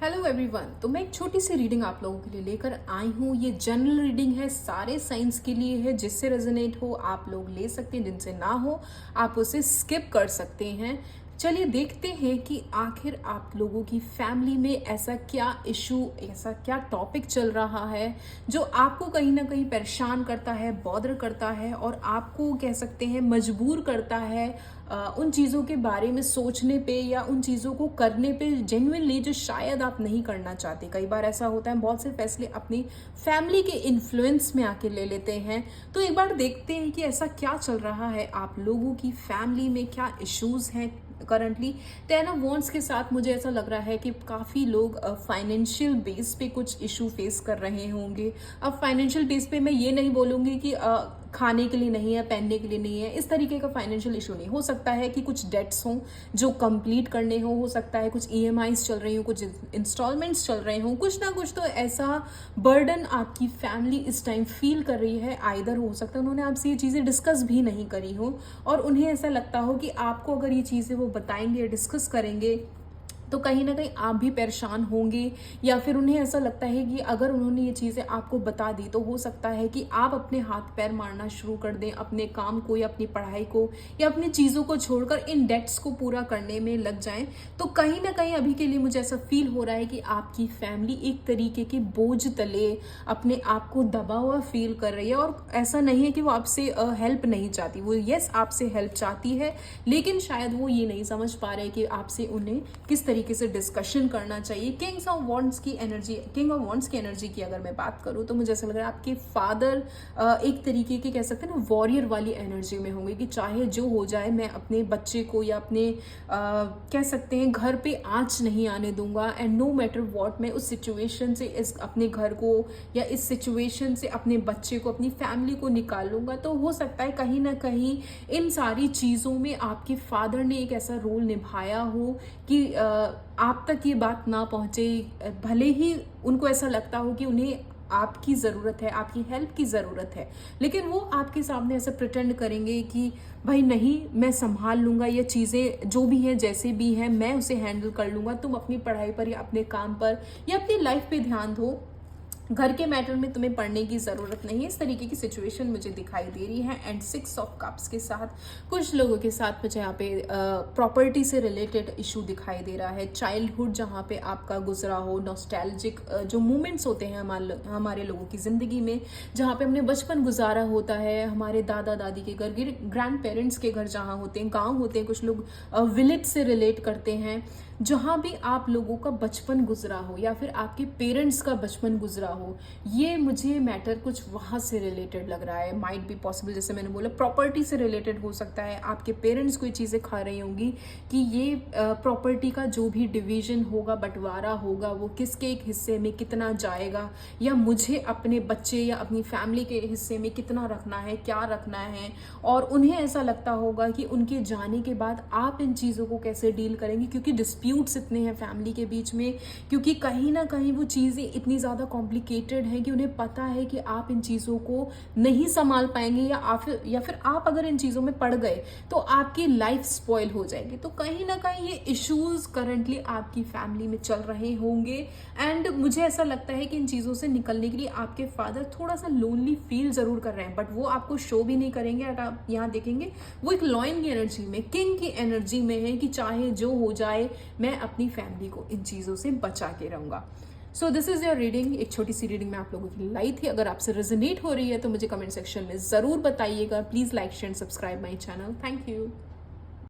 Hello everyone. तो मैं एक छोटी सी रीडिंग आप लोगों के लिए लेकर आई हूँ। ये जनरल रीडिंग है, सारे साइंस के लिए है। जिससे रेजोनेट हो आप लोग ले सकते हैं, जिनसे ना हो आप उसे स्किप कर सकते हैं। चलिए देखते हैं कि आखिर आप लोगों की फैमिली में ऐसा क्या इशू, ऐसा क्या टॉपिक चल रहा है जो आपको कहीं ना कहीं परेशान करता है, बॉदर करता है और आपको कह सकते हैं मजबूर करता है उन चीज़ों के बारे में सोचने पे या उन चीज़ों को करने पे जेन्युइनली, जो शायद आप नहीं करना चाहते। कई बार ऐसा होता है, बहुत से फैसले अपनी फैमिली के इन्फ्लुएंस में आके ले लेते हैं। तो एक बार देखते हैं कि ऐसा क्या चल रहा है आप लोगों की फैमिली में, क्या इश्यूज हैं करंटली। टेन ऑफ वॉन्ड्स के साथ मुझे ऐसा लग रहा है कि काफ़ी लोग फाइनेंशियल बेस पे कुछ इशू फेस कर रहे होंगे। अब फाइनेंशियल बेस पे मैं ये नहीं बोलूँगी कि खाने के लिए नहीं है, पहनने के लिए नहीं है, इस तरीके का फाइनेंशियल इशू नहीं। हो सकता है कि कुछ डेट्स हों जो कंप्लीट करने हो सकता है कुछ ईएमआईज चल रही हो, कुछ इंस्टॉलमेंट्स चल रहे हों, कुछ ना कुछ तो ऐसा बर्डन आपकी फैमिली इस टाइम फील कर रही है। आइदर हो सकता है उन्होंने आपसे ये चीज़ें डिस्कस भी नहीं करी हो और उन्हें ऐसा लगता हो कि आपको अगर ये चीज़ें वो बताएंगे या डिस्कस करेंगे तो कहीं ना कहीं आप भी परेशान होंगे, या फिर उन्हें ऐसा लगता है कि अगर उन्होंने ये चीज़ें आपको बता दी तो हो सकता है कि आप अपने हाथ पैर मारना शुरू कर दें, अपने काम को या अपनी पढ़ाई को या अपनी चीज़ों को छोड़कर इन डेट्स को पूरा करने में लग जाएं। तो कहीं ना कहीं अभी के लिए मुझे ऐसा फील हो रहा है कि आपकी फैमिली एक तरीके के बोझ तले अपने आप को दबा हुआ फील कर रही है। और ऐसा नहीं है कि वो आपसे हेल्प नहीं चाहती, वो यस आपसे हेल्प चाहती है, लेकिन शायद वो ये नहीं समझ पा रहे कि आपसे उन्हें किस तरीके से डिस्कशन करना चाहिए। किंग्स ऑफ वॉन्ड्स की एनर्जी, किंग ऑफ वॉन्ड्स की एनर्जी की अगर मैं बात करूं तो मुझे ऐसा लग रहा है आपके फादर एक तरीके के कह सकते हैं ना वॉरियर वाली एनर्जी में होंगे कि चाहे जो हो जाए मैं अपने बच्चे को या अपने कह सकते हैं घर पे आंच नहीं आने दूंगा। एंड नो मैटर वॉट, मैं उस सिचुएशन से इस अपने घर को या इस सिचुएशन से अपने बच्चे को, अपनी फैमिली को निकाल लूंगा। तो हो सकता है कहीं ना कहीं इन सारी चीज़ों में आपके फादर ने एक ऐसा रोल निभाया हो कि आप तक ये बात ना पहुंचे। भले ही उनको ऐसा लगता हो कि उन्हें आपकी ज़रूरत है, आपकी हेल्प की ज़रूरत है, लेकिन वो आपके सामने ऐसा प्रिटेंड करेंगे कि भाई नहीं, मैं संभाल लूँगा, ये चीज़ें जो भी हैं जैसे भी हैं मैं उसे हैंडल कर लूँगा, तुम अपनी पढ़ाई पर या अपने काम पर या अपनी लाइफ पे ध्यान दो, घर के मैटर में तुम्हें पढ़ने की ज़रूरत नहीं है। इस तरीके की सिचुएशन मुझे दिखाई दे रही है। एंड 6 ऑफ कप्स के साथ कुछ लोगों के साथ मुझे यहाँ पे प्रॉपर्टी से रिलेटेड इशू दिखाई दे रहा है। चाइल्डहुड जहाँ पे आपका गुजरा हो, नॉस्टैल्जिक जो मोमेंट्स होते हैं हमारे लोगों की ज़िंदगी में, जहाँ पे हमने बचपन गुजारा होता है, हमारे दादा दादी के घर, ग्रैंड पेरेंट्स के घर जहाँ होते हैं, गाँव होते हैं, कुछ लोग विलेज से रिलेट करते हैं। जहाँ भी आप लोगों का बचपन गुजरा हो या फिर आपके पेरेंट्स का बचपन गुजरा हो, ये मुझे मैटर कुछ वहाँ से रिलेटेड लग रहा है। माइट बी पॉसिबल, जैसे मैंने बोला, प्रॉपर्टी से रिलेटेड हो सकता है। आपके पेरेंट्स कोई चीज़ें खा रही होंगी कि ये प्रॉपर्टी का जो भी डिवीजन होगा, बंटवारा होगा, वो किसके एक हिस्से में कितना जाएगा, या मुझे अपने बच्चे या अपनी फैमिली के हिस्से में कितना रखना है, क्या रखना है। और उन्हें ऐसा लगता होगा कि उनके जाने के बाद आप इन चीज़ों को कैसे डील करेंगे, क्योंकि डिस्प्यूट्स इतने हैं फैमिली के बीच में, क्योंकि कहीं ना कहीं वो चीज़ें इतनी ज़्यादा कॉम्प्लिकेटेड हैं कि उन्हें पता है कि आप इन चीज़ों को नहीं संभाल पाएंगे, या फिर आप अगर इन चीज़ों में पड़ गए तो आपकी लाइफ स्पॉइल हो जाएगी। तो कहीं ना कहीं ये इश्यूज करंटली आपकी फैमिली में चल रहे होंगे। एंड मुझे ऐसा लगता है कि इन चीज़ों से निकलने के लिए आपके फादर थोड़ा सा लोनली फील ज़रूर कर रहे हैं, बट वो आपको शो भी नहीं करेंगे। अगर आप यहाँ देखेंगे, वो एक लॉयन की एनर्जी में, किंग की एनर्जी में है कि चाहे जो हो जाए मैं अपनी फैमिली को इन चीज़ों से बचा के रहूँगा। So this is your reading. एक छोटी सी रीडिंग मैं आप लोगों के लिए लाई थी। अगर आपसे रेजोनेट हो रही है तो मुझे कमेंट सेक्शन में ज़रूर बताइएगा। Please like, share, subscribe my channel. Thank you.